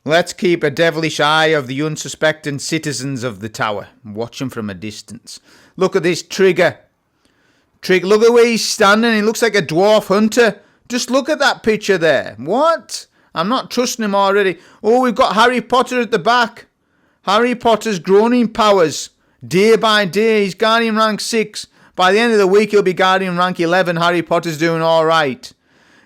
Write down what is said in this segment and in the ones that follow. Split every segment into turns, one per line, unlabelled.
Let's keep a devilish eye of the unsuspecting citizens of the tower. Watch him from a distance. Look at this Trigger. Look at where he's standing. He looks like a dwarf hunter. Just look at that picture there. What? I'm not trusting him already. Oh, we've got Harry Potter at the back. Harry Potter's growing in powers. Day by day, he's Guardian rank 6. By the end of the week, he'll be Guardian rank 11. Harry Potter's doing alright.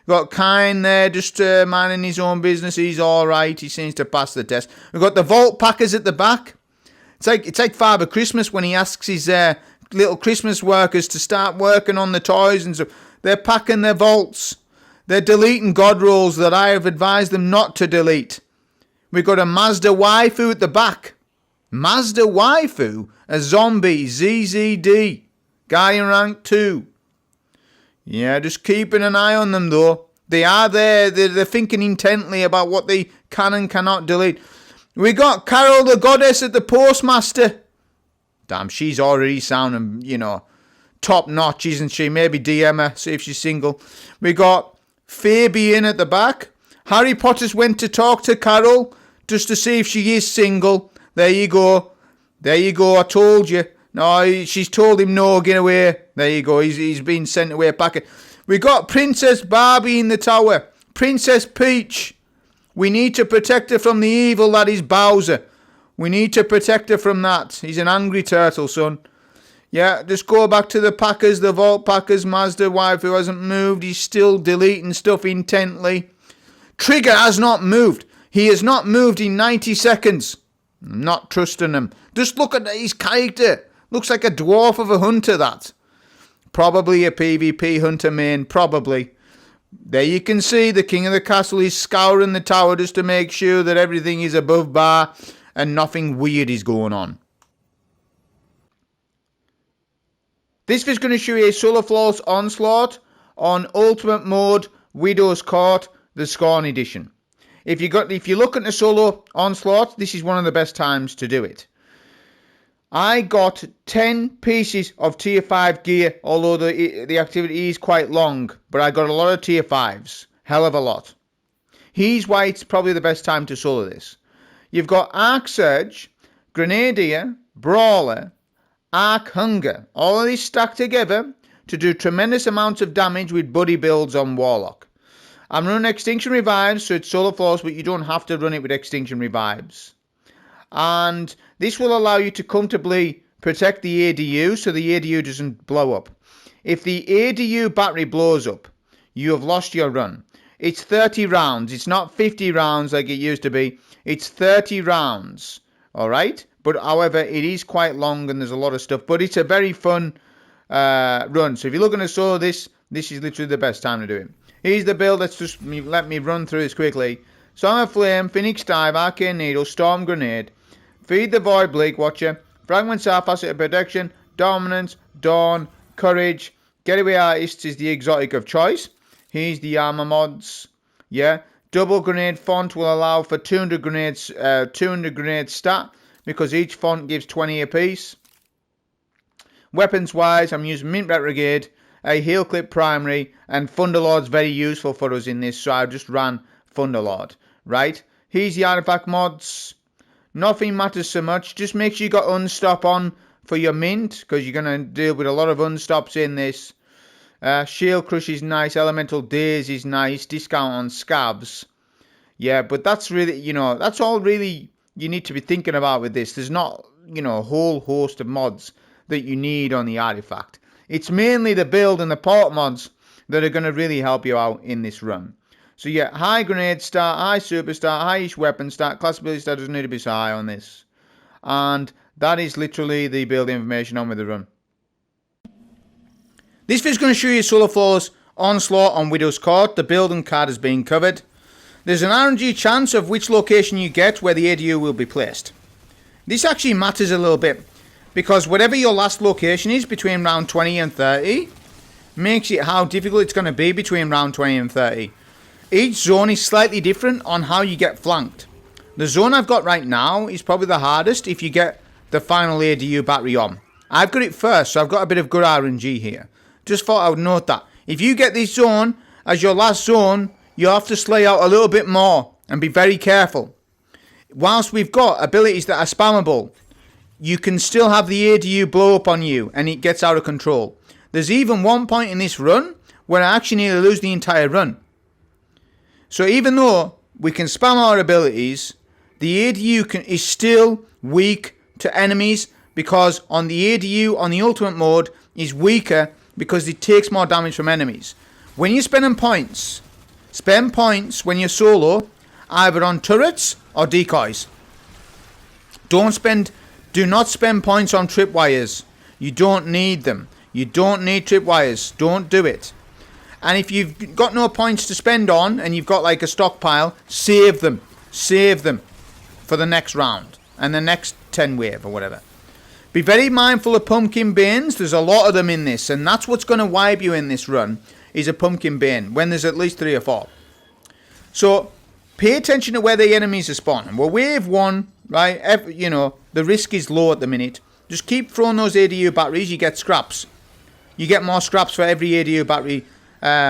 Got Kine there, just minding his own business. He's alright. He seems to pass the test. We've got the Vault Packers at the back. It's like Father Christmas when he asks his little Christmas workers to start working on the toys and stuff. They're packing their vaults. They're deleting God rolls that I have advised them not to delete. We've got a Mazda waifu at the back. Mazda waifu? A zombie. ZZD. Guardian rank 2. Yeah, just keeping an eye on them though. They are there. They're thinking intently about what they can and cannot delete. We got Carol the Goddess at the Postmaster. Damn, she's already sounding, top notch, isn't she? Maybe DM her, see if she's single. We got Fabian at the back. Harry Potter's went to talk to Carol just to see if she is single. There you go. I told you. No, she's told him no, get away. There you go. He's been sent away packing. We got Princess Barbie in the tower. Princess Peach. We need to protect her from the evil that is Bowser. We need to protect her from that. He's an angry turtle, son. Yeah, just go back to the Packers, the Vault Packers. Mazda waifu hasn't moved. He's still deleting stuff intently. Trigger has not moved. He has not moved in 90 seconds. I'm not trusting him. Just look at his character. Looks like a dwarf of a hunter, that. Probably a PvP hunter main, probably. There you can see the king of the castle is scouring the tower just to make sure that everything is above bar and nothing weird is going on. This is going to show you a Solar Force Onslaught on Ultimate Mode, Widow's Court, the Scorn Edition. If you're looking at Solar Onslaught, this is one of the best times to do it. I got 10 pieces of tier 5 gear, although the activity is quite long, but I got a lot of tier 5s. Hell of a lot. Here's why it's probably the best time to solo this. You've got Arc Surge, Grenadier, Brawler, Arc Hunger. All of these stacked together to do tremendous amounts of damage with buddy builds on Warlock. I'm running Extinction Revives, so it's Solar Force, but you don't have to run it with Extinction Revives. And this will allow you to comfortably protect the ADU so the ADU doesn't blow up. If the ADU battery blows up, you have lost your run. It's 30 rounds. It's not 50 rounds like it used to be. It's 30 rounds. Alright? But however, it is quite long and there's a lot of stuff. But it's a very fun run. So if you're looking to solo this is literally the best time to do it. Here's the build. Let me run through this quickly. Song of Flame, Phoenix Dive, Arcane Needle, Storm Grenade, Feed the Void, Bleak Watcher, Fragments are Facet of Protection, Dominance, Dawn, Courage, Getaway Artists is the exotic of choice. Here's the armor mods. Yeah. Double Grenade Font will allow for 200 grenades stat because each font gives 20 apiece. Weapons wise, I'm using Mint Brigade, a Heal Clip Primary, and Thunderlord's very useful for us in this, so I just ran Thunderlord. Right? Here's the artifact mods. Nothing matters so much. Just make sure you got Unstop on for your mint, because you're going to deal with a lot of Unstops in this. Shield Crush is nice. Elemental Daze is nice. Discount on Scabs. Yeah, but that's really, that's all really you need to be thinking about with this. There's not, a whole host of mods that you need on the artifact. It's mainly the build and the port mods that are going to really help you out in this run. So yeah, high grenade start, high super start, high-ish weapon start, class ability start doesn't need to be so high on this. And that is literally the build information on with the run. This video is going to show you Solar Force Onslaught on Widow's Court. The build and card has been covered. There's an RNG chance of which location you get where the ADU will be placed. This actually matters a little bit, because whatever your last location is between round 20 and 30 makes it how difficult it's going to be between round 20 and 30. Each zone is slightly different on how you get flanked. The zone I've got right now is probably the hardest if you get the final ADU battery on. I've got it first, so I've got a bit of good RNG here. Just thought I would note that. If you get this zone as your last zone, you have to slay out a little bit more and be very careful. whilst we've got abilities that are spammable, you can still have the ADU blow up on you and it gets out of control. There's even one point in this run where I actually nearly lose the entire run. So even though we can spam our abilities, the ADU is still weak to enemies, because on the ADU on the ultimate mode is weaker because it takes more damage from enemies. When you're spending points, spend points when you're solo either on turrets or decoys. Do not spend points on tripwires. You don't need them. You don't need tripwires. Don't do it. And if you've got no points to spend on and you've got like a stockpile, save them. Save them for the next round and the next 10 wave or whatever. Be very mindful of pumpkin banes. There's a lot of them in this, and that's what's going to wipe you in this run, is a pumpkin bane when there's at least 3 or 4. So pay attention to where the enemies are spawning. Well, wave 1, right? You know, the risk is low at the minute. Just keep throwing those ADU batteries. You get scraps. You get more scraps for every ADU battery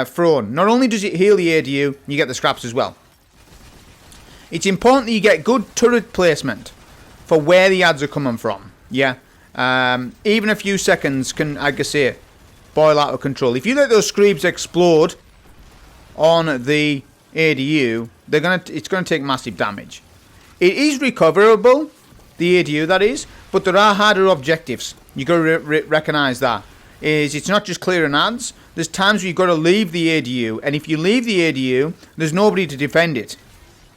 thrown. Not only does it heal the ADU, you get the scraps as well. It's important that you get good turret placement for where the ads are coming from. Yeah. Even a few seconds can, like I say, boil out of control. If you let those screams explode on the ADU, it's gonna take massive damage. It is recoverable, the ADU that is, but there are harder objectives. You gotta recognise that. It's not just clearing ads. There's times where you've got to leave the ADU, and if you leave the ADU, there's nobody to defend it.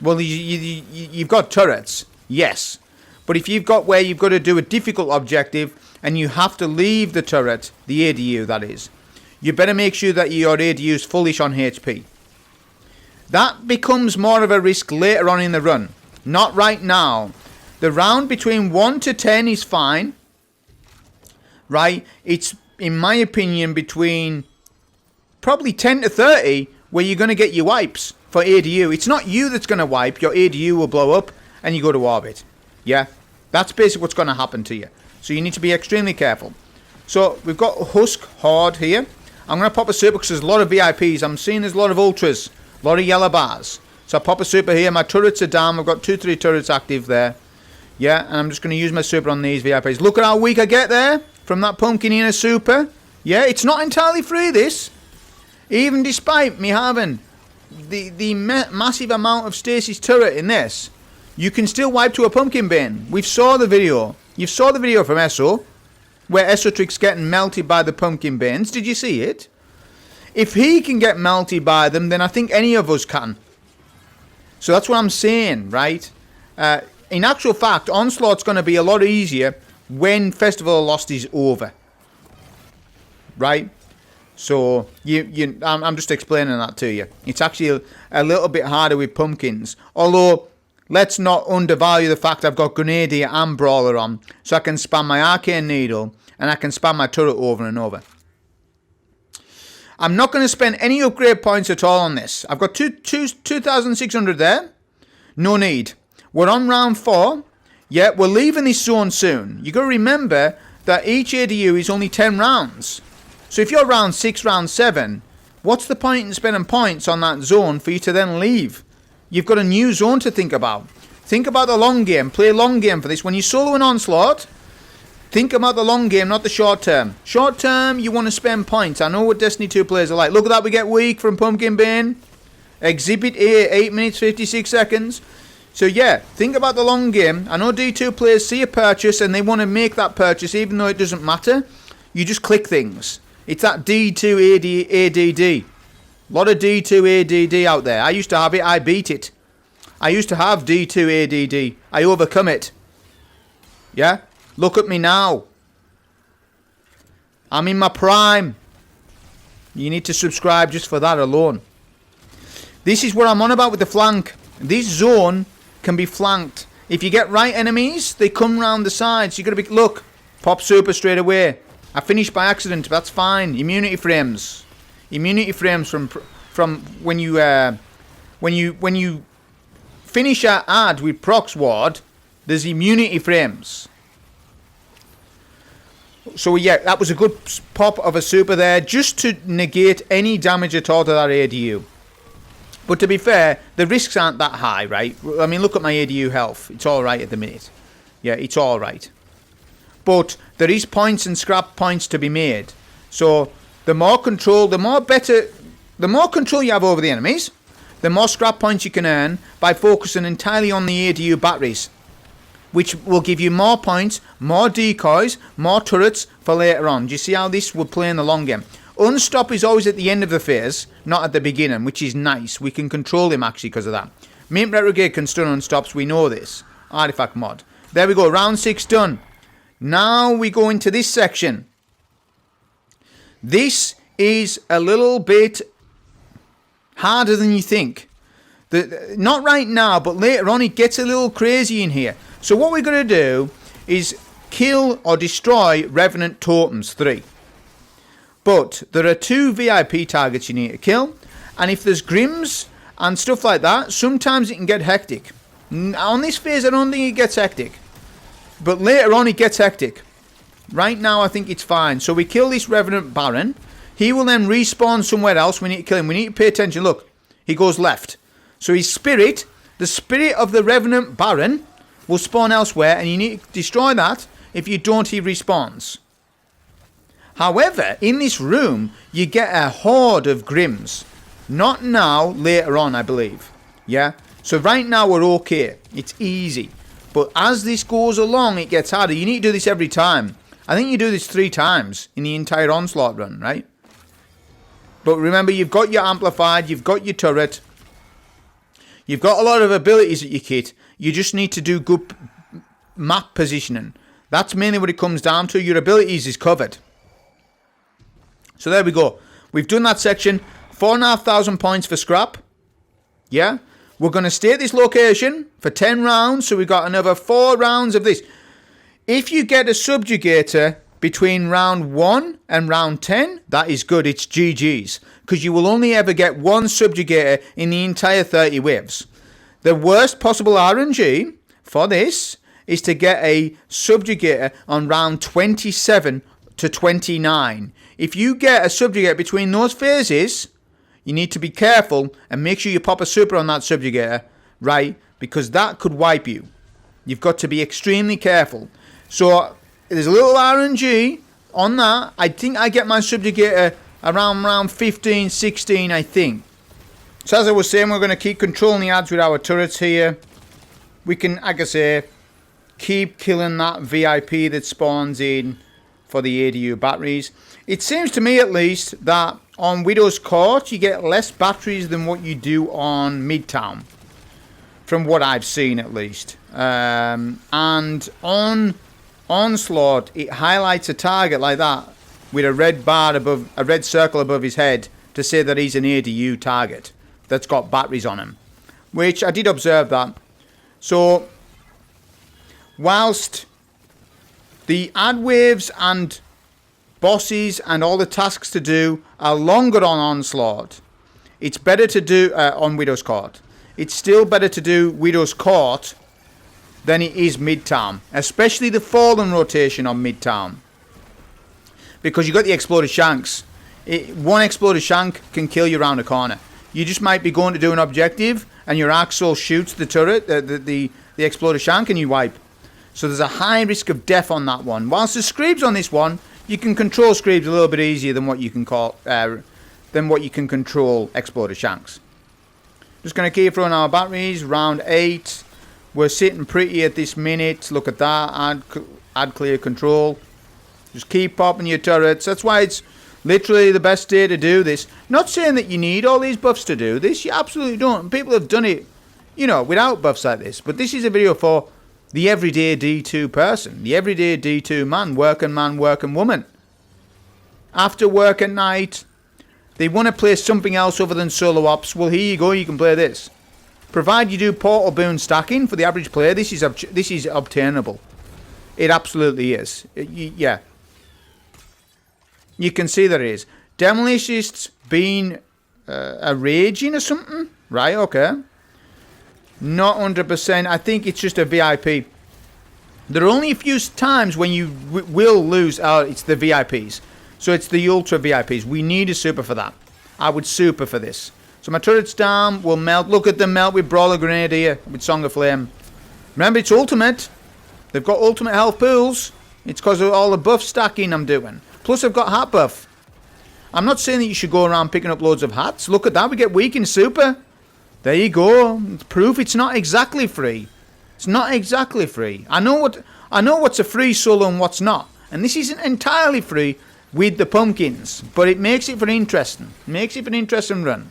Well, you've got turrets, yes. But if you've got where you've got to do a difficult objective and you have to leave the turret, the ADU that is, you better make sure that your ADU is fullish on HP. That becomes more of a risk later on in the run, not right now. The round between 1 to 10 is fine, right? It's, in my opinion, between probably 10 to 30 where you're going to get your wipes for ADU. It's not you that's going to wipe. Your ADU will blow up and you go to orbit. Yeah, that's basically what's going to happen to you. So you need to be extremely careful. So we've got Husk Horde here. I'm going to pop a super because there's a lot of VIPs. I'm seeing there's a lot of ultras, a lot of yellow bars. So I pop a super here. My turrets are down. I've got 2-3 turrets active there. Yeah, and I'm just going to use my super on these VIPs. Look at how weak I get there from that pumpkin in a super. Yeah, it's not entirely free, this. Even despite me having the massive amount of stasis turret in this, you can still wipe to a pumpkin bane. We've saw the video. You saw the video from Esso, where Essotrix getting melted by the pumpkin banes. Did you see it? If he can get melted by them, then I think any of us can. So that's what I'm saying, right? In actual fact, Onslaught's going to be a lot easier when Festival of Lost is over. Right? So, I'm just explaining that to you. It's actually a little bit harder with pumpkins. Although, let's not undervalue the fact I've got Grenadier and Brawler on. So I can spam my Arcane Needle and I can spam my turret over and over. I'm not going to spend any upgrade points at all on this. I've got 2,600 there. No need. We're on round 4. Yeah, we're leaving this zone soon. You got to remember that each ADU is only 10 rounds. So if you're round 6, round 7, what's the point in spending points on that zone for you to then leave? You've got a new zone to think about. Think about the long game. Play long game for this. When you solo an Onslaught, think about the long game, not the short term. Short term, you want to spend points. I know what Destiny 2 players are like. Look at that, we get weak from Pumpkin Bane. Exhibit A, 8 minutes, 56 seconds. So yeah, think about the long game. I know D2 players see a purchase and they want to make that purchase even though it doesn't matter. You just click things. It's that D2 ADD. A lot of D2 ADD out there. I used to have it, I beat it. I used to have D2 ADD. I overcome it. Yeah? Look at me now. I'm in my prime. You need to subscribe just for that alone. This is what I'm on about with the flank. This zone can be flanked. If you get right enemies, they come round the sides. You got to be, look, pop super straight away. I finished by accident. That's fine. Immunity frames. Immunity frames from when you finish an ad with Prox Ward. There's immunity frames. So yeah, that was a good pop of a super there, just to negate any damage at all to that ADU. But to be fair, the risks aren't that high, right? I mean, look at my ADU health. It's all right at the minute. Yeah, it's all right. But there is points and scrap points to be made. So the more control, the more control you have over the enemies, the more scrap points you can earn by focusing entirely on the ADU batteries, which will give you more points, more decoys, more turrets for later on. Do you see how this would play in the long game? Unstop is always at the end of the phase, not at the beginning, which is nice. We can control him actually because of that. Mint Retrograde can stun unstops, we know this. Artifact mod. There we go, round 6 done. Now we go into this section. This is a little bit harder than you think. Not right now, but later on it gets a little crazy in here. So what we're going to do is kill or destroy Revenant Totems 3. But there are 2 VIP targets you need to kill. And if there's Grims and stuff like that, sometimes it can get hectic. On this phase, I don't think it gets hectic. But later on, it gets hectic. Right now, I think it's fine. So we kill this Revenant Baron. He will then respawn somewhere else. We need to kill him. We need to pay attention. Look, he goes left. So his spirit, the spirit of the Revenant Baron, will spawn elsewhere. And you need to destroy that. If you don't, he respawns. However, in this room, you get a horde of Grims. Not now, later on, I believe. Yeah? So right now, we're okay. It's easy. But as this goes along, it gets harder. You need to do this every time. I think you do this 3 times in the entire Onslaught run, right? But remember, you've got your Amplified, you've got your turret. You've got a lot of abilities at your kit. You just need to do good map positioning. That's mainly what it comes down to. Your abilities is covered. So there we go. We've done that section. 4,500 points for scrap. Yeah. We're going to stay at this location for 10 rounds. So we've got another 4 rounds of this. If you get a subjugator between round 1 and round 10, that is good. It's GG's. Because you will only ever get 1 subjugator in the entire 30 waves. The worst possible RNG for this is to get a subjugator on round 27 to 29. If you get a subjugator between those phases, you need to be careful and make sure you pop a super on that subjugator, right? Because that could wipe you. You've got to be extremely careful. So there's a little RNG on that. I think I get my subjugator around round 15, 16, I think. So as I was saying, we're going to keep controlling the ads with our turrets here. We can, like I say, keep killing that VIP that spawns in for the ADU batteries. It seems to me at least that on Widow's Court you get less batteries than what you do on Midtown. From what I've seen at least. And on Onslaught it highlights a target like that with a red bar above, a red circle above his head to say that he's an ADU target that's got batteries on him. Which I did observe that. So whilst the ad waves and bosses and all the tasks to do are longer on Onslaught, it's better to do on Widow's Court. It's still better to do Widow's Court than it is Midtown, especially the Fallen rotation on Midtown, because you got the Exploded Shanks. One Exploded Shank can kill you around a corner. You just might be going to do an objective and your Axel shoots the turret, the Exploded Shank, and you wipe. So there's a high risk of death on that one. Whilst the Screebs on this one, you can control Screebs a little bit easier than what you can control Exploded Shanks. Just going to keep throwing our batteries. Round 8. We're sitting pretty at this minute. Look at that. Add clear control. Just keep popping your turrets. That's why it's literally the best day to do this. Not saying that you need all these buffs to do this. You absolutely don't. People have done it, you know, without buffs like this. But this is a video for the everyday D2 person. The everyday D2 man, working woman. After work at night, they want to play something else other than solo ops. Well, here you go. You can play this. Provided you do portal boon stacking for the average player, this is obtainable. It absolutely is. Yeah. You can see that it is. Demolishist's been a raging or something. Right, okay. Not 100%. I think it's just a VIP. There are only a few times when you will lose. It's the VIPs. So it's the Ultra VIPs. We need a super for that. I would super for this. So my turret's down, will melt. Look at them melt with Brawler Grenade here, with Song of Flame. Remember, it's ultimate. They've got ultimate health pools. It's because of all the buff stacking I'm doing. Plus, I've got hat buff. I'm not saying that you should go around picking up loads of hats. Look at that, we get weak in super. There you go. It's proof it's not exactly free. It's not exactly free. I know what's a free solo and what's not. And this isn't entirely free with the pumpkins. But it makes it for interesting. It makes it for an interesting run.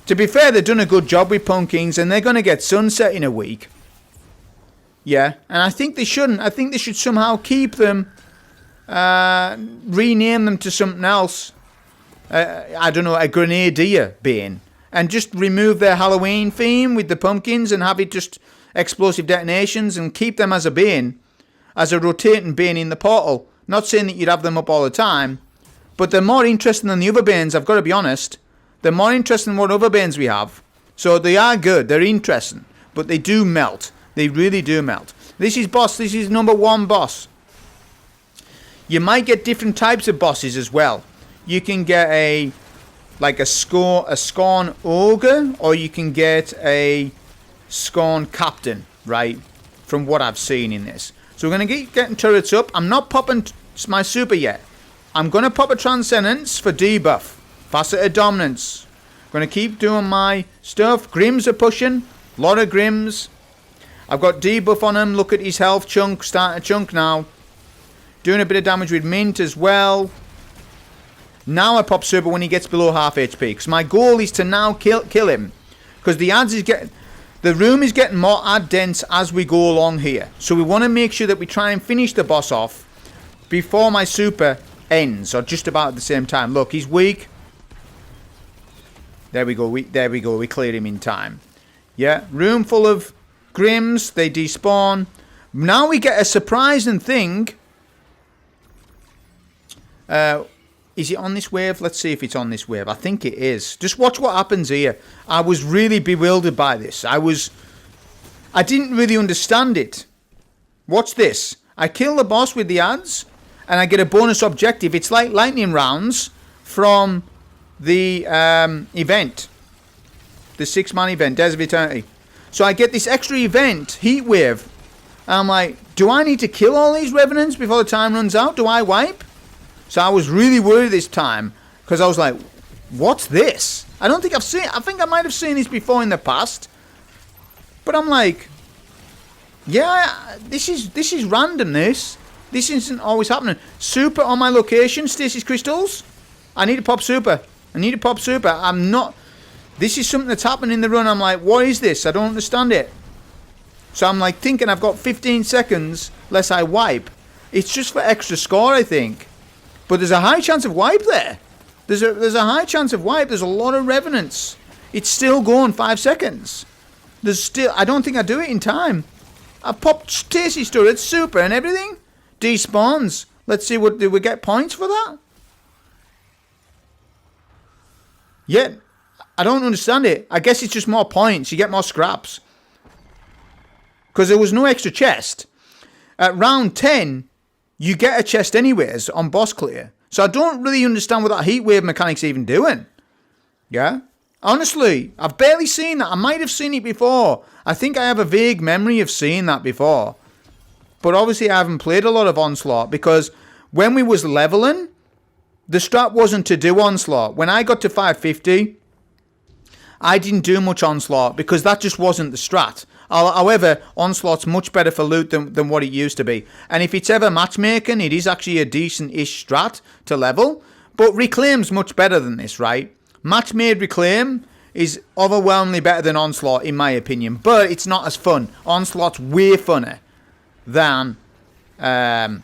To be fair, they've done a good job with pumpkins, and they're going to get sunset in a week. Yeah, and I think they shouldn't. I think they should somehow keep them, rename them to something else. I don't know, a Grenadier Bane. And just remove their Halloween theme with the pumpkins and have it just explosive detonations and keep them as a Bane. As a rotating Bane in the portal. Not saying that you'd have them up all the time. But they're more interesting than the other Banes, I've got to be honest. They're more interesting than what other Banes we have. So they are good, they're interesting. But they do melt. They really do melt. This is boss, this is number 1 boss. You might get different types of bosses as well. You can get a Scorn Ogre, or you can get a Scorn Captain, right? From what I've seen in this. So we're going to keep getting turrets up. I'm not popping my super yet. I'm going to pop a Transcendence for debuff. Faceted Dominance. Going to keep doing my stuff. Grims are pushing. A lot of Grims. I've got debuff on him. Look at his health chunk. Starting to chunk now. Doing a bit of damage with Mint as well. Now I pop super when he gets below half HP. Because my goal is to now kill him. Because the ads is getting... The room is getting more ad dense as we go along here. So we want to make sure that we try and finish the boss off before my super ends. Or just about at the same time. Look, he's weak. There we go. There we go. We cleared him in time. Yeah. Room full of Grims. They despawn. Now we get a surprising thing. Is it on this wave? Let's see if it's on this wave. I think it is. Just watch what happens here. I was really bewildered by this. I didn't really understand it. Watch this. I kill the boss with the ads, and I get a bonus objective. It's like lightning rounds from the event. The 6-man event, Days of Eternity. So I get this extra event, Heat Wave. And I'm like, do I need to kill all these Revenants before the time runs out? Do I wipe? So I was really worried this time, because I was like, what's this? I don't think I've seen it. I think I might have seen this before in the past. But I'm like, yeah, this is random, this. This isn't always happening. Super on my location, Stasis Crystals. I need to pop super. I need to pop super. I'm not... This is something that's happening in the run. I'm like, what is this? I don't understand it. So I'm like thinking I've got 15 seconds less I wipe. It's just for extra score, I think. But there's a high chance of wipe there. There's a high chance of wipe. There's a lot of Revenants. It's still going 5 seconds. There's still... I don't think I do it in time. I popped Stasis turrets, super and everything. Despawns. Let's see, what do we get points for that? Yeah, I don't understand it. I guess it's just more points. You get more scraps. Because there was no extra chest. At round 10, you get a chest anyways on boss clear. So I don't really understand what that heat wave mechanic's even doing. Yeah? Honestly, I've barely seen that. I might have seen it before. I think I have a vague memory of seeing that before. But obviously I haven't played a lot of Onslaught, because when we was leveling, the strat wasn't to do Onslaught. When I got to 550, I didn't do much Onslaught because that just wasn't the strat. However, Onslaught's much better for loot than what it used to be. And if it's ever matchmaking, it is actually a decent-ish strat to level. But Reclaim's much better than this, right? Match-made Reclaim is overwhelmingly better than Onslaught, in my opinion. But it's not as fun. Onslaught's way funner than... than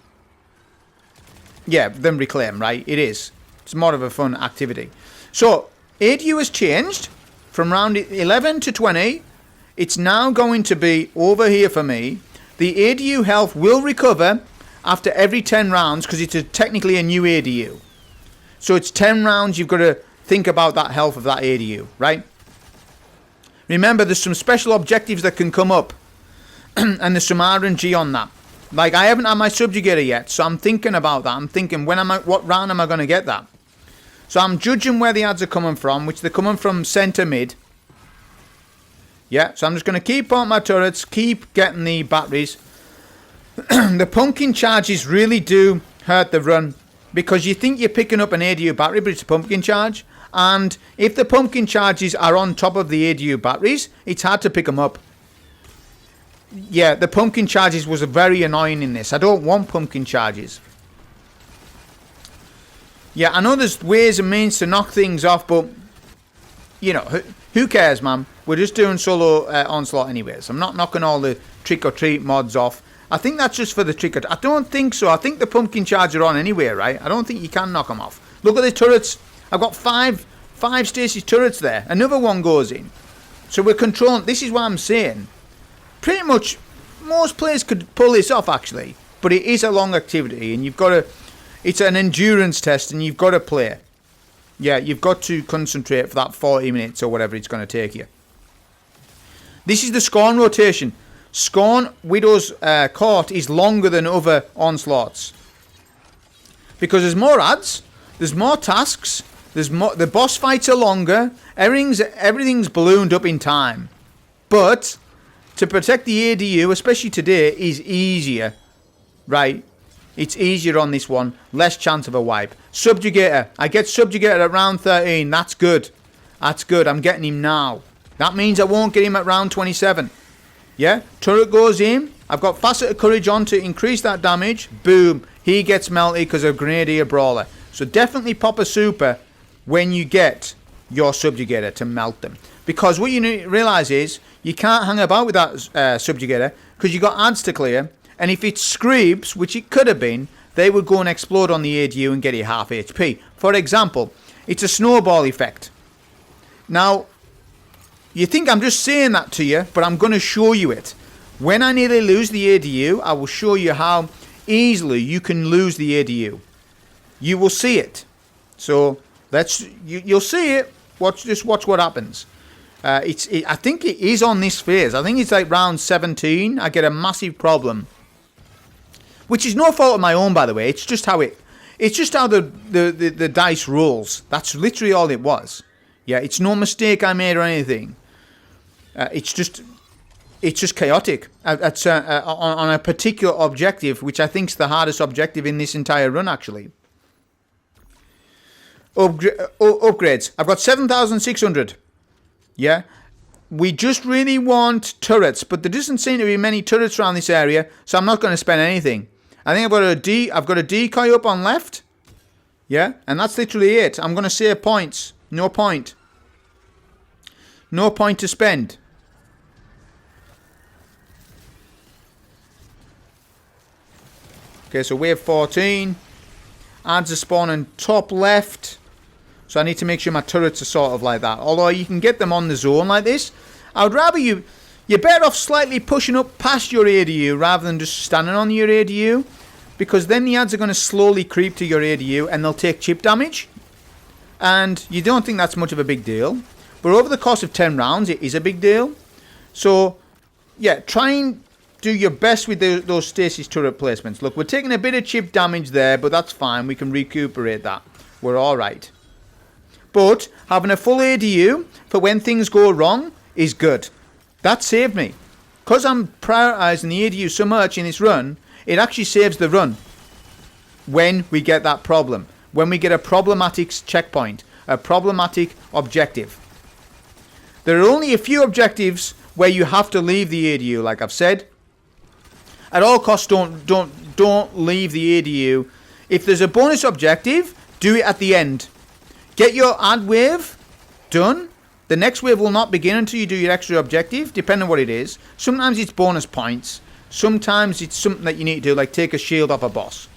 Reclaim, right? It is. It's more of a fun activity. So, ADU has changed from round 11 to 20. It's now going to be over here for me. The ADU health will recover after every 10 rounds because it's technically a new ADU. So it's 10 rounds, you've got to think about that health of that ADU, right? Remember, there's some special objectives that can come up. And there's some RNG on that. Like, I haven't had my subjugator yet, so I'm thinking about that. I'm thinking, what round am I going to get that? So I'm judging where the ads are coming from, which they're coming from centre mid. Yeah, so I'm just going to keep on my turrets, keep getting the batteries. The pumpkin charges really do hurt the run, because you think you're picking up an ADU battery, but it's a pumpkin charge. And if the pumpkin charges are on top of the ADU batteries, it's hard to pick them up. Yeah, the pumpkin charges was very annoying in this. I don't want pumpkin charges. Yeah, I know there's ways and means to knock things off, but, you know, who cares, man? We're just doing solo Onslaught anyways. I'm not knocking all the trick-or-treat mods off. I think that's just for the trick-or-treat. I don't think so. I think the pumpkin charge are on anyway, right? I don't think you can knock them off. Look at the turrets. I've got five Stasis turrets there. Another one goes in. So we're controlling. This is what I'm saying. Pretty much most players could pull this off, actually. But it is a long activity, and you've got to... It's an endurance test, and you've got to play. Yeah, you've got to concentrate for that 40 minutes or whatever it's going to take you. This is the Scorn rotation. Scorn Widow's Court is longer than other Onslaughts. Because there's more ads, there's more tasks, there's more, the boss fights are longer, everything's ballooned up in time. But to protect the ADU, especially today, is easier. Right? It's easier on this one. Less chance of a wipe. Subjugator. I get Subjugator at round 13. That's good. That's good. I'm getting him now. That means I won't get him at round 27. Yeah? Turret goes in. I've got Facet of Courage on to increase that damage. Boom. He gets melted because of Grenadier Brawler. So definitely pop a super when you get your Subjugator to melt them. Because what you need to realise is you can't hang about with that Subjugator because you've got ads to clear. And if it's Screeps, which it could have been, they would go and explode on the ADU and get it half HP. For example, it's a snowball effect. Now, you think I'm just saying that to you, but I'm going to show you it. When I nearly lose the ADU, I will show you how easily you can lose the ADU. You will see it. So, you'll see it. Just watch what happens. I think it is on this phase. I think it's like round 17. I get a massive problem. Which is no fault of my own, by the way. It's just how the dice rolls. That's literally all it was. Yeah, it's no mistake I made or anything. It's just chaotic. On a particular objective, which I think is the hardest objective in this entire run, actually. Upgrades. I've got 7,600. Yeah. We just really want turrets, but there doesn't seem to be many turrets around this area, so I'm not going to spend anything. I think I've got a decoy up on left. Yeah, and that's literally it. I'm going to save points. No point. No point to spend. Okay, so wave 14. Ads are spawning top left. So I need to make sure my turrets are sort of like that. Although you can get them on the zone like this. I would rather you're better off slightly pushing up past your ADU rather than just standing on your ADU. Because then the ads are going to slowly creep to your ADU and they'll take chip damage. And you don't think that's much of a big deal. But over the course of 10 rounds, it is a big deal. So, yeah, try and do your best with those stasis turret placements. Look, we're taking a bit of chip damage there, but that's fine. We can recuperate that. We're alright. But having a full ADU for when things go wrong is good. That saved me. Because I'm prioritising the ADU so much in this run, it actually saves the run. When we get that problem. When we get a problematic checkpoint. A problematic objective. There are only a few objectives where you have to leave the ADU, like I've said. At all costs, don't leave the ADU. If there's a bonus objective, do it at the end. Get your ad wave done. The next wave will not begin until you do your extra objective, depending on what it is. Sometimes it's bonus points. Sometimes it's something that you need to do, like take a shield off a boss.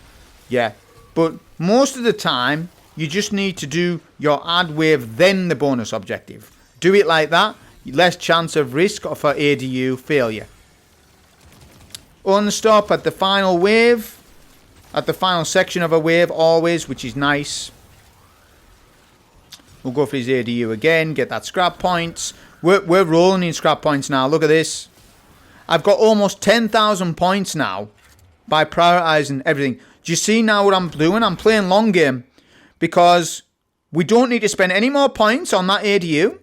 Yeah. But most of the time, you just need to do your ad wave, then the bonus objective. Do it like that. Less chance of risk of an ADU failure. Unstop at the final wave. At the final section of a wave, always, which is nice. We'll go for his ADU again, get that scrap points. We're rolling in scrap points now. Look at this. I've got almost 10,000 points now by prioritising everything. Do you see now what I'm doing? I'm playing long game because We don't need to spend any more points on that ADU.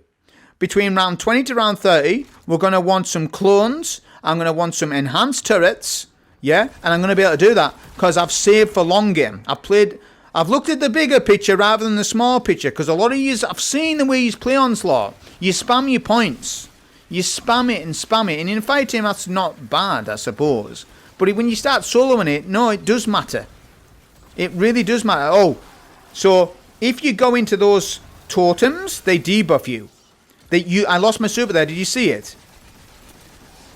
Between round 20 to round 30, we're going to want some clones. I'm going to want some enhanced turrets. Yeah, and I'm going to be able to do that because I've saved for long game. I've looked at the bigger picture rather than the small picture because a lot of you, I've seen the way you play Onslaught. You spam your points. You spam it and spam it. And in a fight team, that's not bad, I suppose. But when you start soloing it, no, it does matter. It really does matter. Oh, so if you go into those totems, they debuff you. I lost my super there. Did you see it?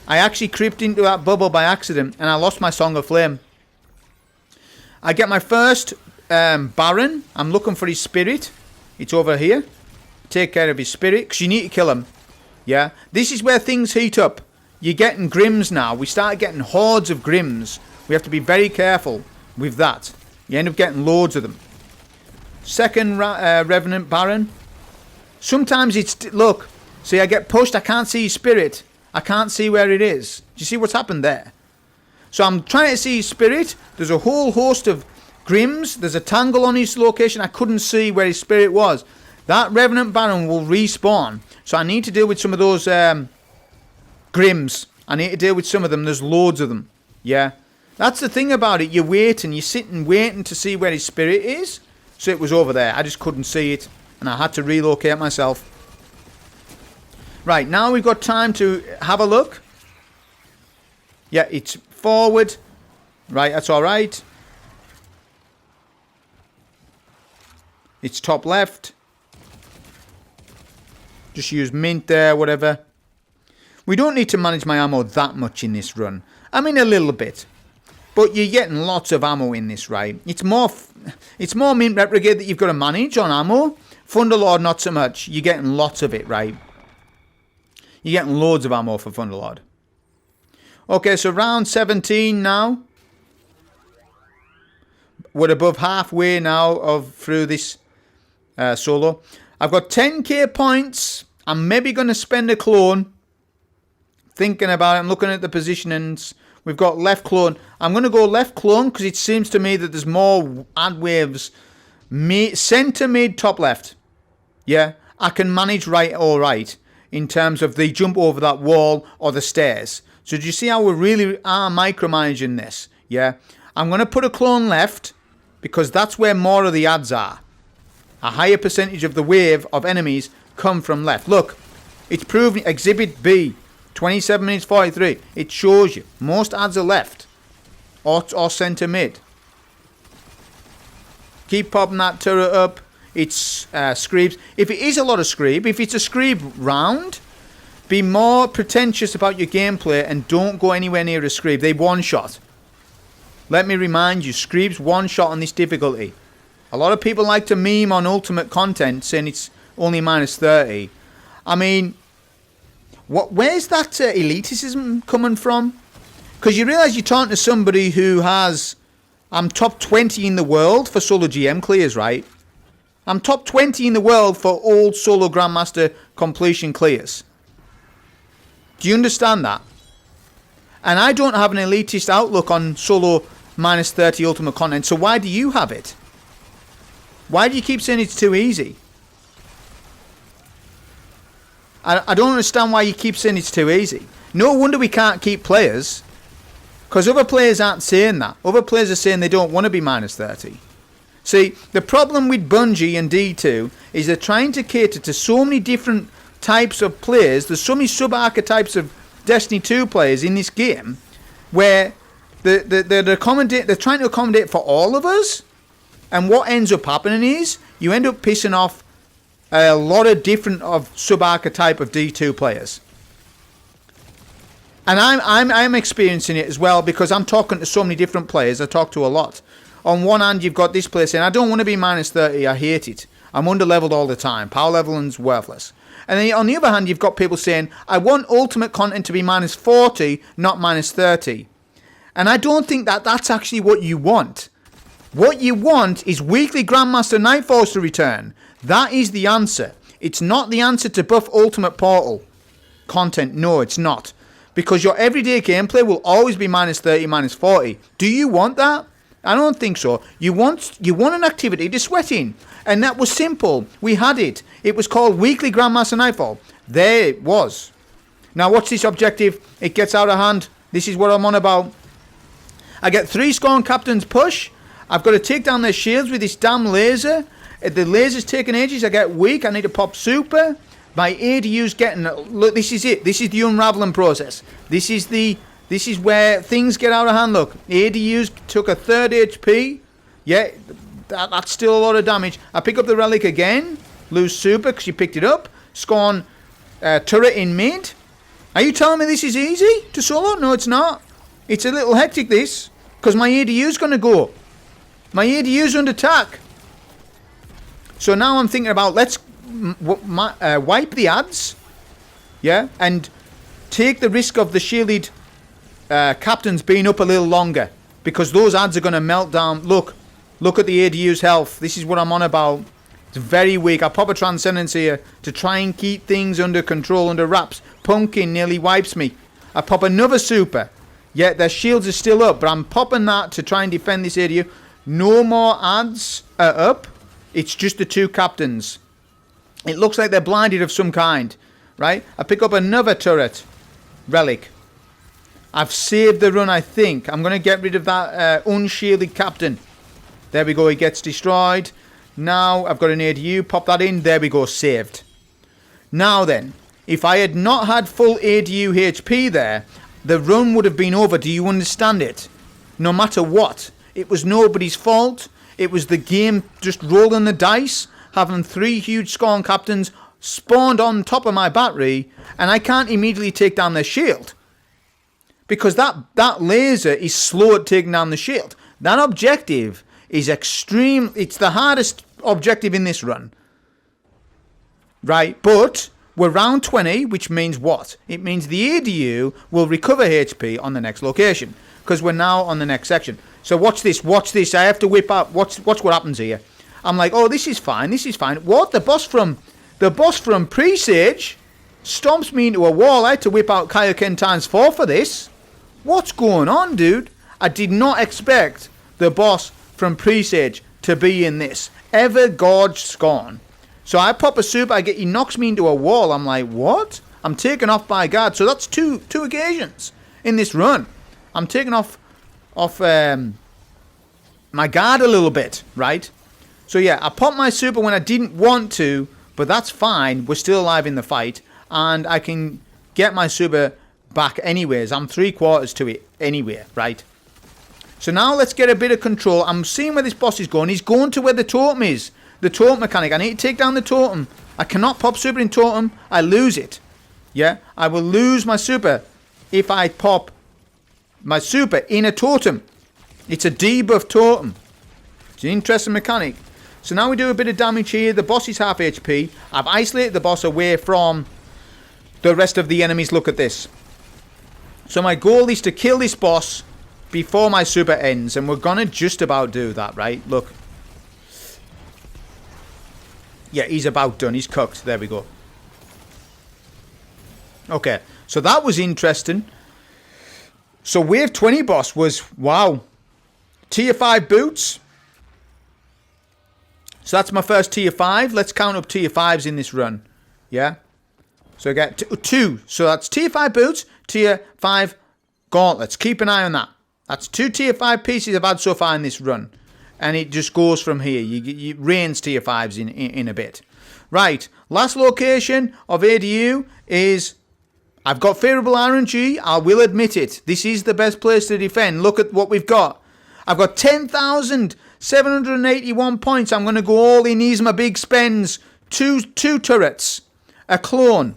I actually creeped into that bubble by accident and I lost my Song of Flame. I get my first Baron. I'm looking for his spirit. It's over here. Take care of his spirit because you need to kill him. Yeah. This is where things heat up. You're getting Grims now. We start getting hordes of Grims. We have to be very careful with that. You end up getting loads of them. Second Revenant Baron. Sometimes it's... Look. See, I get pushed. I can't see his spirit. I can't see where it is. Do you see what's happened there? So I'm trying to see his spirit. There's a whole host of Grims. There's a tangle on his location. I couldn't see where his spirit was. That Revenant Baron will respawn. So I need to deal with some of those Grims. I need to deal with some of them. There's loads of them. Yeah. That's the thing about it. You're waiting. You're sitting waiting to see where his spirit is. So it was over there. I just couldn't see it. And I had to relocate myself. Right. Now we've got time to have a look. Yeah. It's forward. Right. That's all right. It's top left. Just use mint there, whatever. We don't need to manage my ammo that much in this run. I mean, a little bit. But you're getting lots of ammo in this, right? It's more mint reprogate that you've got to manage on ammo. Thunderlord, not so much. You're getting lots of it, right? You're getting loads of ammo for Thunderlord. Okay, so round 17 now. We're above halfway now through this solo. I've got 10k points. I'm maybe going to spend a clone. Thinking about it, I'm looking at the positionings. We've got left clone. I'm going to go left clone because it seems to me that there's more ad waves. Center, mid, top left. Yeah, I can manage right all right in terms of they jump over that wall or the stairs. So do you see how we really are micromanaging this? Yeah, I'm going to put a clone left because that's where more of the ads are. A higher percentage of the wave of enemies come from left. Look, it's proven. Exhibit B, 27 minutes 43. It shows you most ads are left or center mid. Keep popping that turret up. It's Screebs. If it is a lot of Screeb, if it's a Screeb round, be more pretentious about your gameplay and don't go anywhere near a Screeb. They one-shot. Let me remind you, Screebs one-shot on this difficulty. A lot of people like to meme on ultimate content saying it's only minus 30. I mean, where's that elitism coming from? Because you realise you're talking to somebody who has... I'm top 20 in the world for solo GM clears, right? I'm top 20 in the world for old solo Grandmaster completion clears. Do you understand that? And I don't have an elitist outlook on solo minus 30 ultimate content, so why do you have it? Why do you keep saying it's too easy? I don't understand why you keep saying it's too easy. No wonder we can't keep players. Because other players aren't saying that. Other players are saying they don't want to be minus 30. See, the problem with Bungie and D2 is they're trying to cater to so many different types of players. There's so many sub-archetypes of Destiny 2 players in this game where they're trying to accommodate for all of us. And what ends up happening is you end up pissing off a lot of different sub-archetype of D2 players. And I'm experiencing it as well because I'm talking to so many different players. I talk to a lot. On one hand, you've got this player saying, I don't want to be minus 30. I hate it. I'm under-leveled all the time. Power leveling's worthless. And then on the other hand, you've got people saying, I want ultimate content to be minus 40, not minus 30. And I don't think that that's actually what you want. What you want is weekly Grandmaster Nightforce to return. That is the answer. It's not the answer to buff Ultimate Portal content. No, it's not. Because your everyday gameplay will always be minus 30, minus 40. Do you want that? I don't think so. You want an activity to sweat in. And that was simple. We had it. It was called Weekly Grandmaster Nightfall. There it was. Now watch this objective. It gets out of hand. This is what I'm on about. I get 3 Scorn Captains push. I've got to take down their shields with this damn laser. The laser's taking ages. I get weak. I need to pop super. My ADU's getting... Look, this is it. This is the unraveling process. This is where things get out of hand. Look, ADU's took a 3rd HP. Yeah, that's still a lot of damage. I pick up the relic again. Lose super because you picked it up. Scorn turret in mid. Are you telling me this is easy to solo? No, it's not. It's a little hectic, this. Because my ADU's going to go. My ADU's under attack. So now I'm thinking about, let's wipe the ads. Yeah, and take the risk of the shielded captains being up a little longer. Because those ads are going to melt down. Look at the ADU's health. This is what I'm on about. It's very weak. I pop a Transcendence here to try and keep things under control, under wraps. Pumpkin nearly wipes me. I pop another super. Yeah, their shields are still up, but I'm popping that to try and defend this ADU. No more ads are up. It's just the 2 captains. It looks like they're blinded of some kind, right? I pick up another turret. Relic. I've saved the run, I think. I'm going to get rid of that unshielded captain. There we go. He gets destroyed. Now I've got an ADU. Pop that in. There we go. Saved. Now then, if I had not had full ADU HP there, the run would have been over. Do you understand it? No matter what. It was nobody's fault. It was the game just rolling the dice, having 3 huge Scorn Captains spawned on top of my battery, and I can't immediately take down their shield. Because that laser is slow at taking down the shield. That objective is extreme. It's the hardest objective in this run. Right, but we're round 20, which means what? It means the ADU will recover HP on the next location. Because we're now on the next section. So watch this. I have to whip up. Watch what happens here. I'm like, oh, this is fine. What? The boss from Presage stomps me into a wall. I had to whip out Kaioken times 4 for this. What's going on, dude? I did not expect the boss from Presage to be in this. Evergorged Scorn. So I pop a super. He knocks me into a wall. I'm like, what? I'm taken off by guard. So that's two occasions in this run. I'm taking off my guard a little bit, right? So yeah, I popped my super when I didn't want to, but that's fine. We're still alive in the fight, and I can get my super back anyways. I'm 3/4 to it anyway, right? So now let's get a bit of control. I'm seeing where this boss is going. He's going to where the totem is. The totem mechanic. I need to take down the totem. I cannot pop super in totem. I lose it. Yeah, I will lose my super if I pop my super in a totem. It's a debuff totem. It's an interesting mechanic. So now we do a bit of damage here. The boss is half HP. I've isolated the boss away from the rest of the enemies. Look at this. So my goal is to kill this boss before my super ends. And we're going to just about do that, right? Look. Yeah, he's about done. He's cooked. There we go. Okay. So that was interesting. So wave 20 boss was, wow. Tier 5 boots. So that's my first tier 5. Let's count up tier 5s in this run. Yeah. So I get 2. So that's tier 5 boots, tier 5 gauntlets. Keep an eye on that. That's 2 tier 5 pieces I've had so far in this run. And it just goes from here. You rains tier 5s in a bit. Right. Last location of ADU is... I've got favourable RNG. I will admit it. This is the best place to defend. Look at what we've got. I've got 10,781 points. I'm going to go all in. These are my big spends. Two turrets. A clone.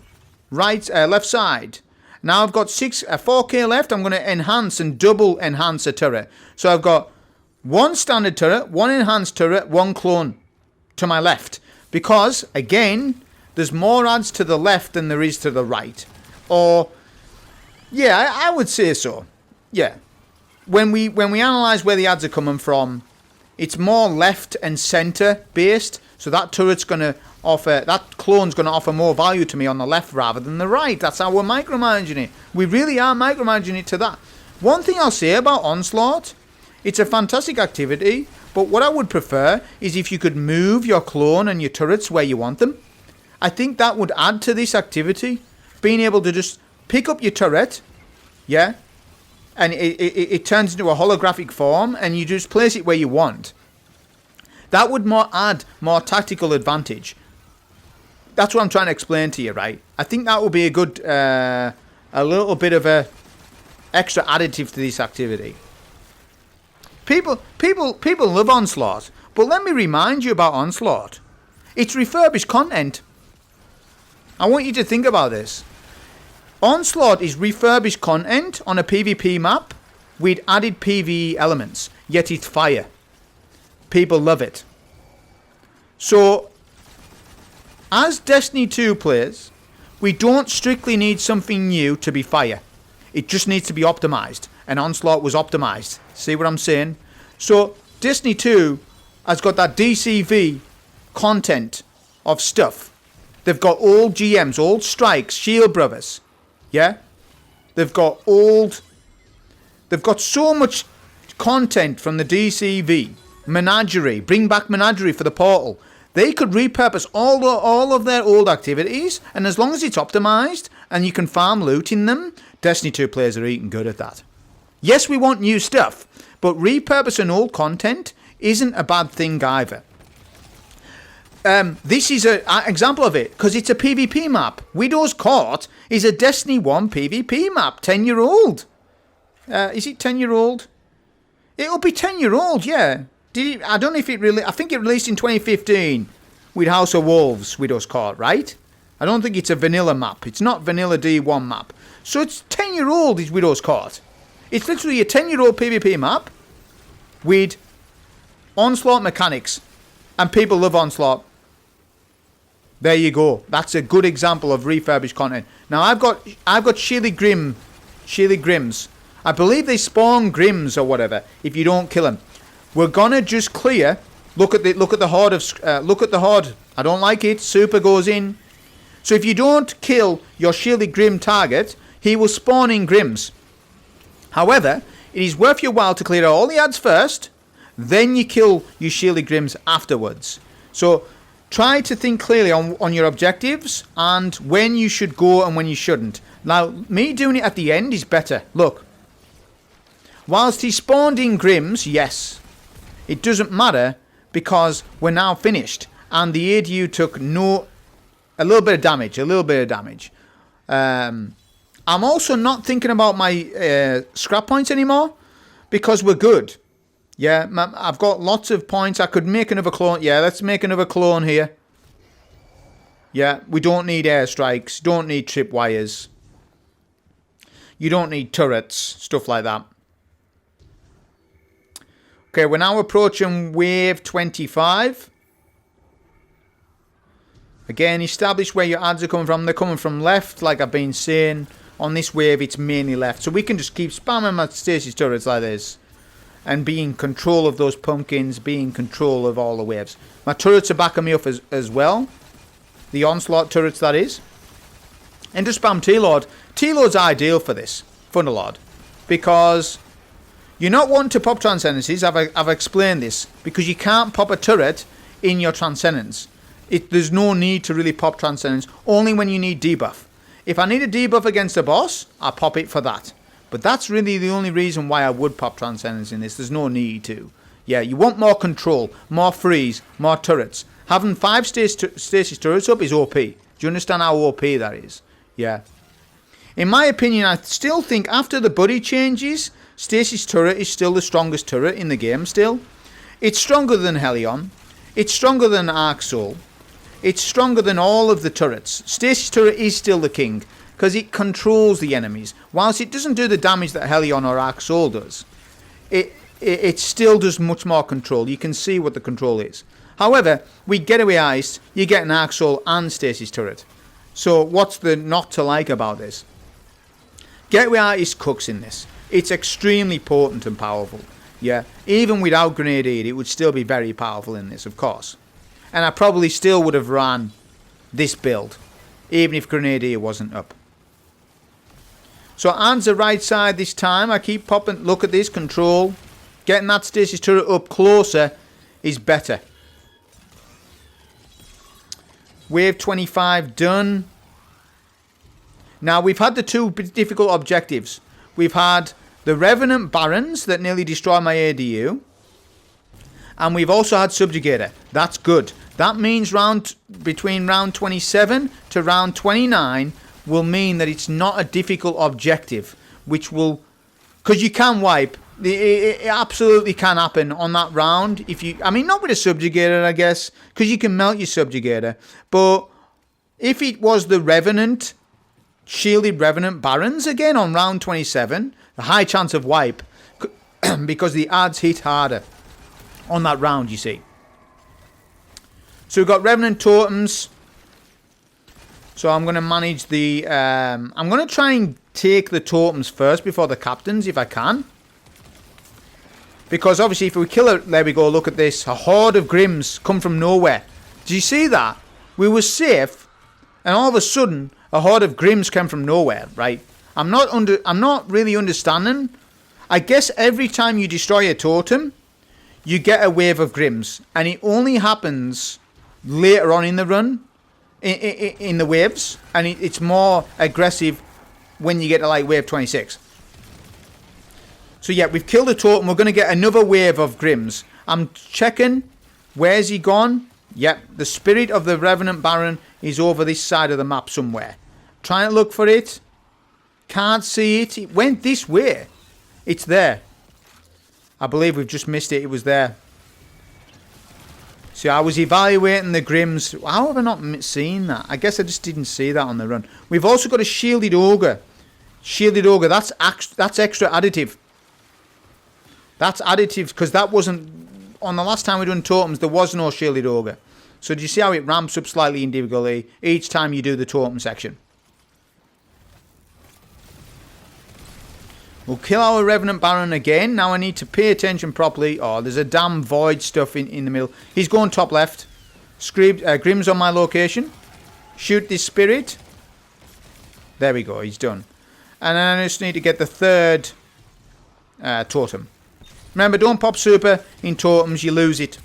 Left side. Now I've got 4k left. I'm going to enhance and double enhance a turret. So I've got 1 standard turret, 1 enhanced turret, 1 clone to my left. Because, again, there's more ads to the left than there is to the right. Or, yeah, I would say so. Yeah. When we analyse where the ads are coming from, it's more left and centre based. So that turret's going to offer, that clone's going to offer more value to me on the left rather than the right. That's how we're micromanaging it. We really are micromanaging it to that. One thing I'll say about Onslaught It's a fantastic activity, but what I would prefer is if you could move your clone and your turrets where you want them. I think that would add to this activity. Being able to just pick up your turret, yeah, and it turns into a holographic form and you just place it where you want. That would add more tactical advantage. That's what I'm trying to explain to you, right? I think that would be a good, a little bit of a extra additive to this activity. People love Onslaught, but let me remind you about Onslaught. It's refurbished content. I want you to think about this. Onslaught is refurbished content on a PvP map with added PvE elements, yet it's fire. People love it. So, as Destiny 2 players, we don't strictly need something new to be fire. It just needs to be optimized, and Onslaught was optimized. See what I'm saying? So, Destiny 2 has got that DCV content of stuff. They've got old GMs, old strikes, Shield Brothers. Yeah? They've got so much content from the DCV. Menagerie. Bring back Menagerie for the portal. They could repurpose all of their old activities, and as long as it's optimized and you can farm loot in them, Destiny 2 players are eating good at that. Yes, we want new stuff, but repurposing old content isn't a bad thing either. This is an example of it, because it's a PvP map. Widow's Court is a Destiny 1 PvP map, 10-year-old. Is it 10-year-old? It'll be 10-year-old, yeah. I don't know if it really... I think it released in 2015 with House of Wolves, Widow's Court, right? I don't think it's a vanilla map. It's not vanilla D1 map. So it's 10-year-old is Widow's Court. It's literally a 10-year-old PvP map with Onslaught mechanics. And people love Onslaught. There you go. That's a good example of refurbished content. Now I've got Sheely Grims. I believe they spawn Grims or whatever if you don't kill them. We're gonna just clear. Look at the horde of look at the horde. I don't like it. Super goes in. So if you don't kill your Sheely Grim target, he will spawn in Grims. However, it is worth your while to clear all the ads first, then you kill your Sheely Grims afterwards. So try to think clearly on your objectives and when you should go and when you shouldn't. Now, me doing it at the end is better. Look. Whilst he spawned in Grims, yes. It doesn't matter because we're now finished. And the ADU took a little bit of damage. I'm also not thinking about my scrap points anymore because we're good. Yeah, I've got lots of points. I could make another clone. Yeah, let's make another clone here. Yeah, we don't need airstrikes. Don't need tripwires. You don't need turrets. Stuff like that. Okay, we're now approaching wave 25. Again, establish where your ads are coming from. They're coming from left, like I've been saying. On this wave, it's mainly left. So we can just keep spamming my stasis turrets like this. And be in control of those pumpkins. Be in control of all the waves. My turrets are backing me up as well. The Onslaught turrets, that is. And just spam T-Lord. T-Lord's ideal for this. Thunderlord. Because you're not wanting to pop Transcendences. I've explained this. Because you can't pop a turret in your Transcendence. There's no need to really pop Transcendence. Only when you need debuff. If I need a debuff against a boss, I pop it for that. But that's really the only reason why I would pop Transcendence in this. There's no need to. Yeah, you want more control, more freeze, more turrets. Having 5 stasis turrets up is OP. Do you understand how OP that is? Yeah. In my opinion, I still think after the buddy changes, stasis turret is still the strongest turret in the game still. It's stronger than Helion. It's stronger than Arc Soul. It's stronger than all of the turrets. Stasis turret is still the king. Because it controls the enemies. Whilst it doesn't do the damage that Helion or Arc Soul does, it still does much more control. You can see what the control is. However, with Getaway Ice, you get an Arc Soul and Stasis turret. So what's the not to like about this? Getaway Ice cooks in this. It's extremely potent and powerful. Yeah, even without Grenadier, it would still be very powerful in this, of course. And I probably still would have ran this build, even if Grenadier wasn't up. So hands the right side this time. I keep popping. Look at this control. Getting that stasis turret up closer is better. Wave 25 done. Now, we've had the two difficult objectives. We've had the Revenant Barons that nearly destroy my ADU. And we've also had Subjugator. That's good. That means between round 27 to round 29 will mean that it's not a difficult objective. Which will... Because you can wipe. It absolutely can happen on that round. I mean, not with a Subjugator, I guess. Because you can melt your Subjugator. But if it was the Revenant... Shielded Revenant Barons again on round 27. A high chance of wipe. Because the ads hit harder on that round, you see. So we've got Revenant Totems. So I'm going to manage the... I'm going to try and take the Totems first before the Captains, if I can. Because obviously if we kill it... There we go, look at this. A horde of Grims come from nowhere. Do you see that? We were safe. And all of a sudden... A horde of Grims came from nowhere, right? I'm not really understanding. I guess every time you destroy a totem, you get a wave of Grims, and it only happens later on in the run, in the waves, and it's more aggressive when you get to like wave 26. So yeah, we've killed a totem. We're going to get another wave of Grims. I'm checking. Where's he gone? Yep, the spirit of the Revenant Baron is over this side of the map somewhere. Trying to look for it. Can't see it. It went this way. It's there. I believe we've just missed it. It was there. So I was evaluating the Grims. How have I not seen that? I guess I just didn't see that on the run. We've also got a Shielded Ogre. Shielded Ogre. That's extra additive. That's additive because that wasn't... On the last time we done totems, there was no Shielded Ogre. So do you see how it ramps up slightly in difficulty each time you do the totem section? We'll kill our Revenant Baron again. Now I need to pay attention properly. Oh, there's a damn void stuff in the middle. He's going top left. Grim's on my location. Shoot this spirit. There we go. He's done. And then I just need to get the third totem. Remember, don't pop super in totems. You lose it.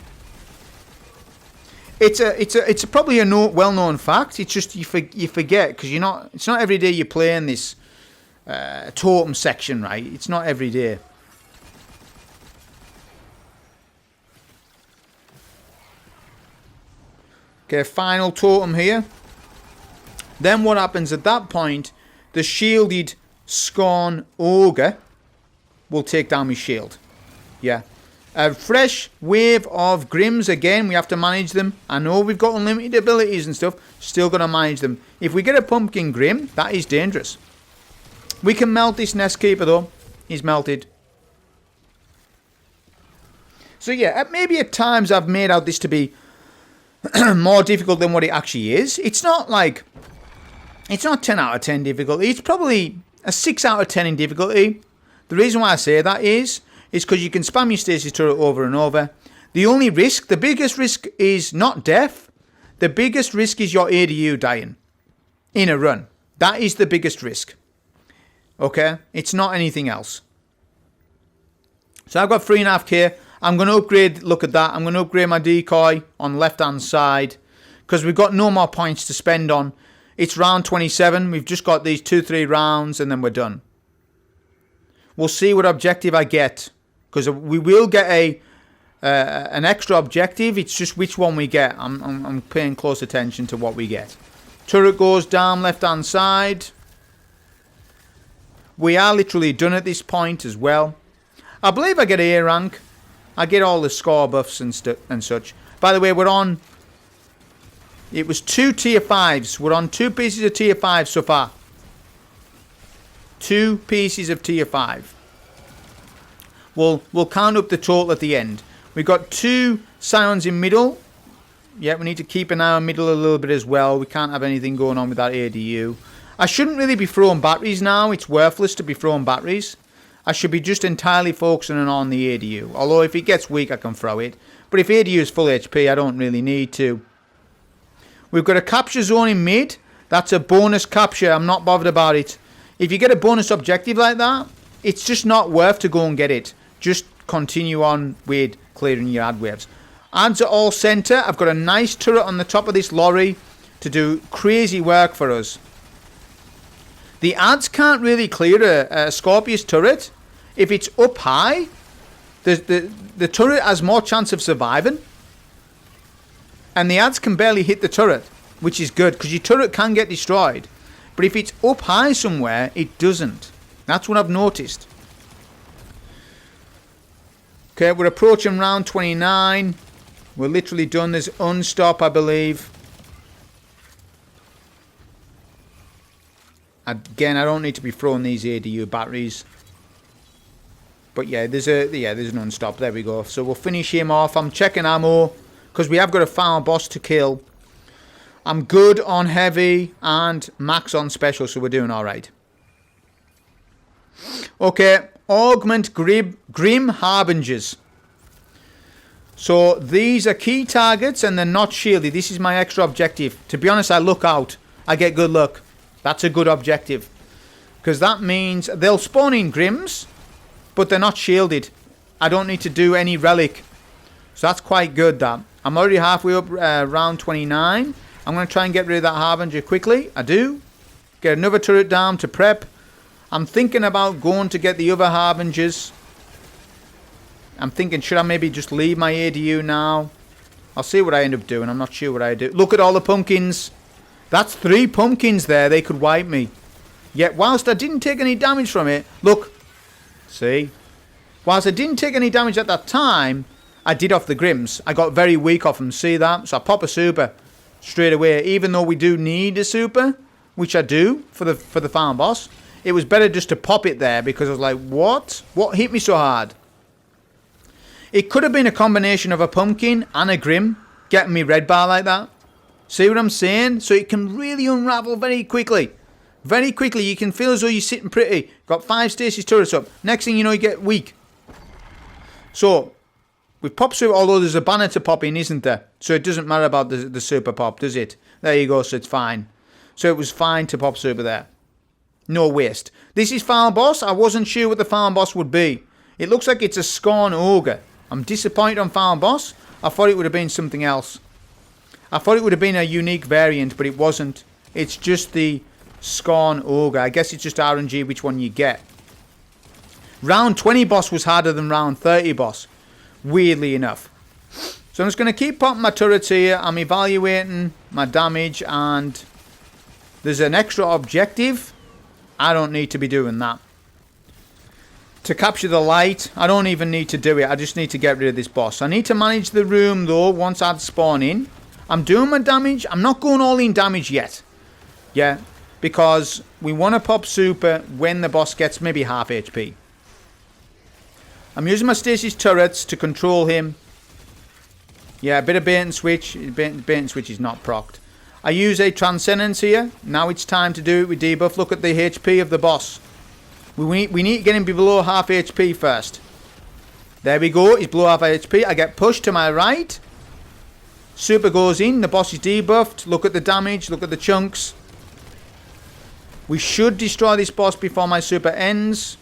It's probably a well-known fact. It's just you forget because you're not. It's not every day you're playing this. Totem section, right? It's not every day. Okay, final totem here. Then what happens at that point? The shielded Scorn Ogre will take down my shield. Yeah. A fresh wave of Grims again. We have to manage them. I know we've got unlimited abilities and stuff. Still got to manage them. If we get a Pumpkin Grim, that is dangerous. We can melt this Nest Keeper though. He's melted. So yeah, maybe at times I've made out this to be more difficult than what it actually is. It's not like... It's not 10 out of 10 difficulty. It's probably a 6 out of 10 in difficulty. The reason why I say that is because you can spam your stasis turret over and over. The only risk, the biggest risk is not death. The biggest risk is your ADU dying in a run. That is the biggest risk. Okay, it's not anything else. So I've got 3.5k. I'm going to upgrade, look at that. I'm going to upgrade my decoy on the left-hand side. Because we've got no more points to spend on. It's round 27. We've just got these 2-3 rounds and then we're done. We'll see what objective I get. Because we will get an extra objective. It's just which one we get. I'm paying close attention to what we get. Turret goes down left-hand side. We are literally done at this point as well. I believe I get A rank. I get all the score buffs and such. By the way, we're on... It was 2 tier 5s. We're on 2 pieces of tier 5 so far. 2 pieces of tier 5. We'll count up the total at the end. We've got 2 Scions in middle. Yeah, we need to keep an eye on middle a little bit as well. We can't have anything going on with that ADU. I shouldn't really be throwing batteries now. It's worthless to be throwing batteries. I should be just entirely focusing on the ADU. Although if it gets weak, I can throw it. But if ADU is full HP, I don't really need to. We've got a capture zone in mid. That's a bonus capture. I'm not bothered about it. If you get a bonus objective like that, it's just not worth to go and get it. Just continue on with clearing your ad waves. Ads are all centre. I've got a nice turret on the top of this lorry to do crazy work for us. The ads can't really clear a Scorpius turret. If it's up high, the turret has more chance of surviving. And the ads can barely hit the turret, which is good, because your turret can get destroyed. But if it's up high somewhere, it doesn't. That's what I've noticed. Okay, we're approaching round 29. We're literally done. There's unstop, I believe. Again, I don't need to be throwing these ADU batteries. But yeah, there's an unstop. There we go. So we'll finish him off. I'm checking ammo, because we have got a final boss to kill. I'm good on heavy and max on special, so we're doing alright. Okay, augment Grim Harbingers. So these are key targets and they're not shielded. This is my extra objective. To be honest, I look out. I get good luck. That's a good objective. Because that means they'll spawn in Grims, but they're not shielded. I don't need to do any relic. So that's quite good, that. I'm already halfway up round 29. I'm going to try and get rid of that Harbinger quickly. I do. Get another turret down to prep. I'm thinking about going to get the other Harbingers. I'm thinking, should I maybe just leave my ADU now? I'll see what I end up doing. I'm not sure what I do. Look at all the pumpkins. That's 3 pumpkins there. They could wipe me. Yet, whilst I didn't take any damage from it, look. See? Whilst I didn't take any damage at that time, I did off the Grims. I got very weak off them. See that? So I pop a super straight away. Even though we do need a super, which I do for the farm boss, it was better just to pop it there, because I was like, what? What hit me so hard? It could have been a combination of a pumpkin and a Grim getting me red bar like that. See what I'm saying? So it can really unravel very quickly. Very quickly. You can feel as though you're sitting pretty. Got 5 stasis turrets up. Next thing you know, you get weak. So we've popped super, although there's a banner to pop in, isn't there? So it doesn't matter about the super pop, does it? There you go, so it's fine. So it was fine to pop super there. No waste. This is farm boss. I wasn't sure what the farm boss would be. It looks like it's a Scorn Ogre. I'm disappointed on farm boss. I thought it would have been something else. I thought it would have been a unique variant, but it wasn't. It's just the Scorn Ogre. I guess it's just RNG which one you get. Round 20 boss was harder than round 30 boss. Weirdly enough. So I'm just going to keep popping my turrets here. I'm evaluating my damage, and there's an extra objective. I don't need to be doing that. To capture the light, I don't even need to do it. I just need to get rid of this boss. I need to manage the room though once I'd spawn in. I'm doing my damage. I'm not going all in damage yet. Yeah, because we want to pop super when the boss gets maybe half HP. I'm using my stasis turrets to control him. Yeah, a bit of bait and switch. Bait and switch is not procced. I use a Transcendence here. Now it's time to do it with debuff. Look at the HP of the boss. We need to get him below half HP first. There we go. He's below half HP. I get pushed to my right. Super goes in. The boss is debuffed. Look at the damage. Look at the chunks. We should destroy this boss before my super ends.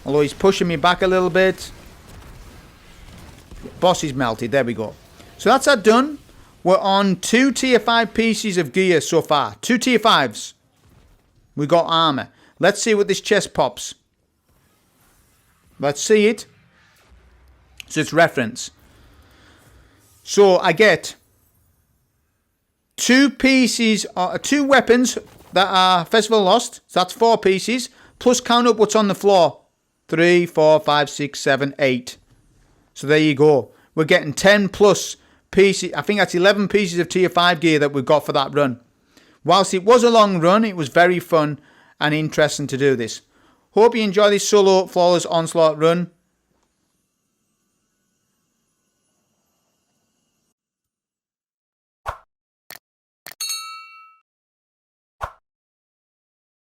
Although he's pushing me back a little bit. Boss is melted. There we go. So that's that done. We're on 2 tier 5 pieces of gear so far. 2 tier 5s. We got armor. Let's see what this chest pops. Let's see it. So it's reference. So I get 2 pieces, 2 weapons that are Festival Lost. So that's 4 pieces. Plus count up what's on the floor. 3, 4, 5, 6, 7, 8. So there you go. We're getting 10 plus pieces. I think that's 11 pieces of tier 5 gear that we've got for that run. Whilst it was a long run, it was very fun and interesting to do this. Hope you enjoy this solo flawless onslaught run.